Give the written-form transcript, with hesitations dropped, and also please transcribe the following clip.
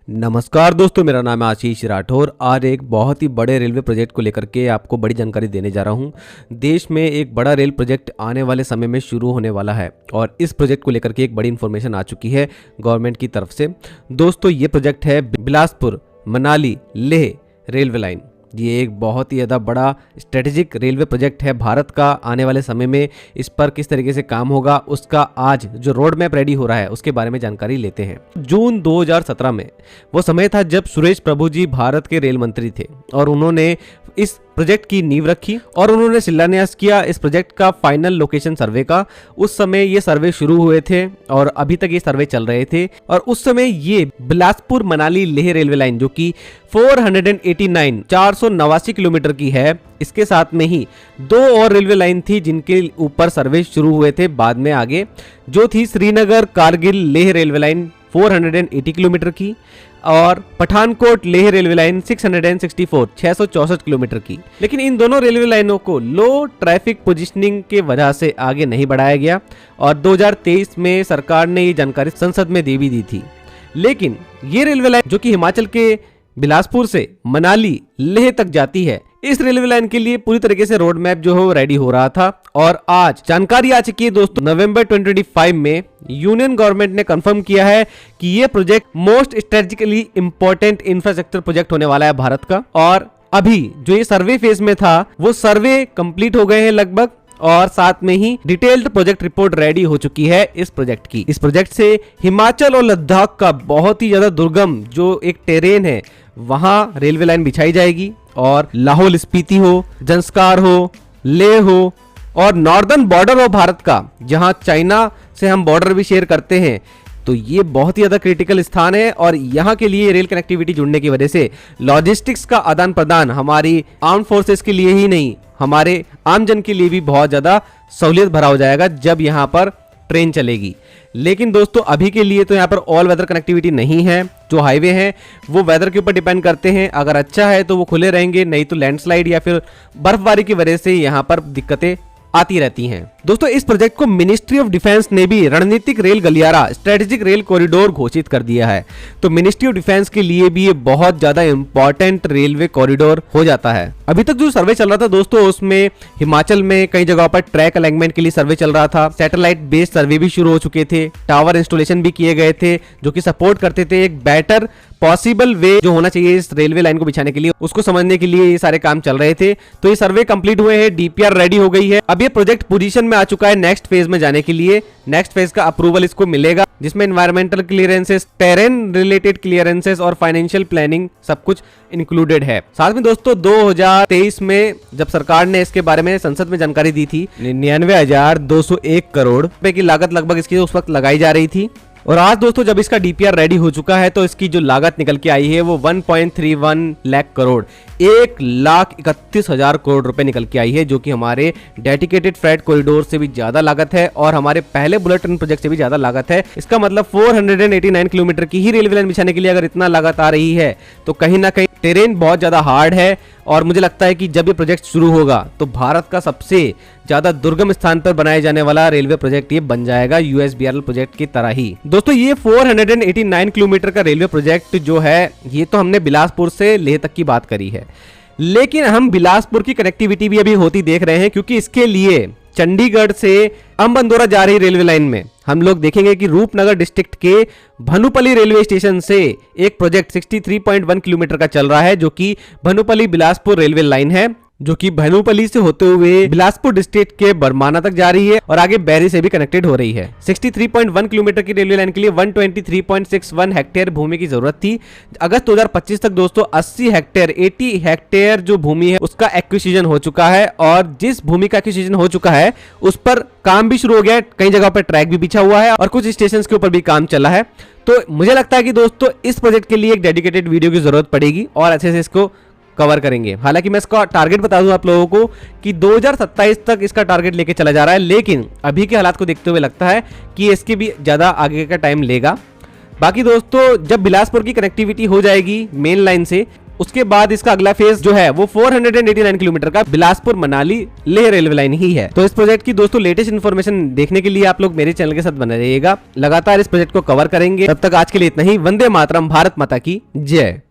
नमस्कार दोस्तों, मेरा नाम है आशीष राठौर। आज एक बहुत ही बड़े रेलवे प्रोजेक्ट को लेकर के आपको बड़ी जानकारी देने जा रहा हूं। देश में एक बड़ा रेल प्रोजेक्ट आने वाले समय में शुरू होने वाला है और इस प्रोजेक्ट को लेकर के एक बड़ी इन्फॉर्मेशन आ चुकी है गवर्नमेंट की तरफ से। दोस्तों, ये प्रोजेक्ट है बिलासपुर मनाली लेह रेलवे लाइन। ये एक बहुत ही ज़्यादा बड़ा स्ट्रेटेजिक रेलवे प्रोजेक्ट है भारत का। आने वाले समय में इस पर किस तरीके से काम होगा, उसका आज जो रोड मैप रेडी हो रहा है उसके बारे में जानकारी लेते हैं। जून 2017 में वो समय था जब सुरेश प्रभु जी भारत के रेल मंत्री थे और उन्होंने इस प्रोजेक्ट की नींव रखी और उन्होंने शिलान्यास किया इस प्रोजेक्ट का फाइनल लोकेशन सर्वे का। उस समय ये सर्वे शुरू हुए थे और अभी तक ये सर्वे चल रहे थे। और उस समय ये बिलासपुर मनाली लेह रेलवे लाइन जो कि 489 किलोमीटर की है, इसके साथ में ही दो और रेलवे लाइन थी जिनके ऊपर सर्वे शुरू हुए थे बाद में आगे, जो थी Srinagar Kargil Leh railway line 480 kilometre की और Pathankot Leh railway line 664 kilometre की। लेकिन इन दोनों रेलवे लाइनों को लो ट्रैफिक पोजीशनिंग के वजह से आगे नहीं बढ़ाया गया और 2023 में सरकार ने ये जानकारी संसद में दे भी दी थी। लेकिन ये रेलवे लाइन जो कि हिमाचल के बिलासपुर से मनाली लेह तक जाती है, इस रेलवे लाइन के लिए पूरी तरीके से रोड मैप जो है वो रेडी हो रहा था और आज जानकारी आ चुकी है दोस्तों। नवंबर 2025 में यूनियन गवर्नमेंट ने कंफर्म किया है कि ये project most strategically important infrastructure project होने वाला है भारत का। और अभी जो ये सर्वे फेज में था वो सर्वे कंप्लीट हो गए हैं लगभग और साथ में ही डिटेल्ड प्रोजेक्ट रिपोर्ट रेडी हो चुकी है इस प्रोजेक्ट की। इस प्रोजेक्ट से हिमाचल और लद्दाख का बहुत ही ज्यादा दुर्गम जो एक टेरेन है वहां रेलवे लाइन बिछाई जाएगी और लाहौल स्पीति हो, जंस्कार हो, लेह हो और नॉर्दर्न बॉर्डर हो भारत का, जहां चाइना से हम बॉर्डर भी शेयर करते हैं, तो ये बहुत ही ज्यादा क्रिटिकल स्थान है। और यहाँ के लिए रेल कनेक्टिविटी जुड़ने की वजह से लॉजिस्टिक्स का आदान प्रदान हमारी आर्म फोर्सेस के लिए ही नहीं, हमारे आमजन के लिए भी बहुत ज्यादा सहूलियत भरा हो जाएगा जब यहाँ पर ट्रेन चलेगी। लेकिन दोस्तों, अभी के लिए तो यहाँ पर ऑल वेदर कनेक्टिविटी नहीं है। जो हाईवे हैं वो वेदर के ऊपर डिपेंड करते हैं, अगर अच्छा है तो वो खुले रहेंगे, नहीं तो लैंडस्लाइड या फिर बर्फबारी की वजह से यहाँ पर दिक्कतें आती रहती हैं। दोस्तों, इस प्रोजेक्ट को मिनिस्ट्री ऑफ डिफेंस ने भी रणनीतिक रेल गलियारा स्ट्रेटेजिक रेल कॉरिडोर घोषित कर दिया है। तो मिनिस्ट्री ऑफ डिफेंस के लिए भी ये बहुत ज्यादा इंपॉर्टेंट रेलवे कॉरिडोर हो जाता है। अभी तक जो सर्वे चल रहा था दोस्तों, उसमें हिमाचल में कई जगहों पर ट्रैक अलाइनमेंट के लिए सर्वे चल रहा था, सैटेलाइट बेस्ड सर्वे भी शुरू हो चुके थे, टावर इंस्टॉलेशन भी किए गए थे जो कि सपोर्ट करते थे एक बेटर पॉसिबल वे जो होना चाहिए इस रेलवे लाइन को बिछाने के लिए, उसको समझने के लिए ये सारे काम चल रहे थे। तो ये सर्वे कंप्लीट हुए हैं, डीपीआर रेडी हो गई है। अब ये प्रोजेक्ट पोजीशन में आ चुका है नेक्स्ट फेज में जाने के लिए। नेक्स्ट फेज का अप्रूवल इसको मिलेगा जिसमें environmental clearances, terrain related clearances और फाइनेंशियल प्लानिंग सब कुछ इंक्लूडेड है। साथ में दोस्तों 2023 में जब सरकार ने इसके बारे में संसद में जानकारी दी थी, 99,201 करोड़ रुपए की लागत लगभग इसकी उस वक्त लगाई जा रही थी। और आज दोस्तों जब इसका डीपीआर रेडी हो चुका है तो इसकी जो लागत निकल के आई है वो 1.31 लाख करोड़, 1,31,000 करोड़ रुपए निकल के आई है, जो कि हमारे डेडिकेटेड फ्रेट कॉरिडोर से भी ज्यादा लागत है और हमारे पहले बुलेट ट्रेन प्रोजेक्ट से भी ज्यादा लागत है। इसका मतलब 489 किलोमीटर की ही रेलवे लाइन बिछाने के लिए अगर इतना लागत आ रही है तो कहीं ना कहीं टेरेन बहुत ज्यादा हार्ड है। और मुझे लगता है कि जब ये प्रोजेक्ट शुरू होगा तो भारत का सबसे ज्यादा दुर्गम स्थान पर बनाए जाने वाला रेलवे प्रोजेक्ट ये बन जाएगा, यूएसबीआरएल प्रोजेक्ट की तरह ही। दोस्तों, ये 489 किलोमीटर का रेलवे प्रोजेक्ट जो है, ये तो हमने बिलासपुर से लेह तक की बात करी है, लेकिन हम बिलासपुर की कनेक्टिविटी भी अभी होती देख रहे हैं, क्योंकि इसके लिए चंडीगढ़ से अंबंदोरा जा रही रेलवे लाइन में हम लोग देखेंगे कि रूपनगर डिस्ट्रिक्ट के भनुपली रेलवे स्टेशन से एक प्रोजेक्ट 63.1 किलोमीटर का चल रहा है, जो कि भनुपली बिलासपुर रेलवे लाइन है, जो कि भनुपली से होते हुए बिलासपुर डिस्ट्रिक्ट के बरमाना तक जा रही है और आगे बैरी से भी कनेक्टेड हो रही है। 63.1 किलोमीटर की रेलवे लाइन के लिए 123.61 हेक्टेयर भूमि की जरूरत थी। अगस्त 2025 तक दोस्तों 80 हेक्टेयर जो भूमि है उसका एक्विजिशन हो चुका है और जिस भूमि का एक्विजिशन हो चुका है उस पर काम भी शुरू हो गया है। कई जगह पर ट्रैक भी बिछा हुआ है और कुछ स्टेशन के ऊपर भी काम चला है। तो मुझे लगता है कि दोस्तों इस प्रोजेक्ट के लिए एक डेडिकेटेड वीडियो की जरूरत पड़ेगी और अच्छे से इसको कवर करेंगे। हालांकि मैं इसका टारगेट बता दूं आप लोगों को कि 2027 तक इसका टारगेट लेके चला जा रहा है, लेकिन अभी के हालात को देखते हुए लगता है कि इसके भी ज्यादा आगे का टाइम लेगा। बाकी दोस्तों जब बिलासपुर की कनेक्टिविटी हो जाएगी मेन लाइन से उसके बाद इसका अगला फेज जो है वो 489 किलोमीटर का बिलासपुर मनाली लेह रेलवे लाइन ही है। तो इस प्रोजेक्ट की दोस्तों लेटेस्ट इन्फॉर्मेशन देखने के लिए आप लोग मेरे चैनल के साथ बने रहिएगा, लगातार इस प्रोजेक्ट को कवर करेंगे। तब तक आज के लिए इतना ही। वंदे मातरम, भारत माता की जय।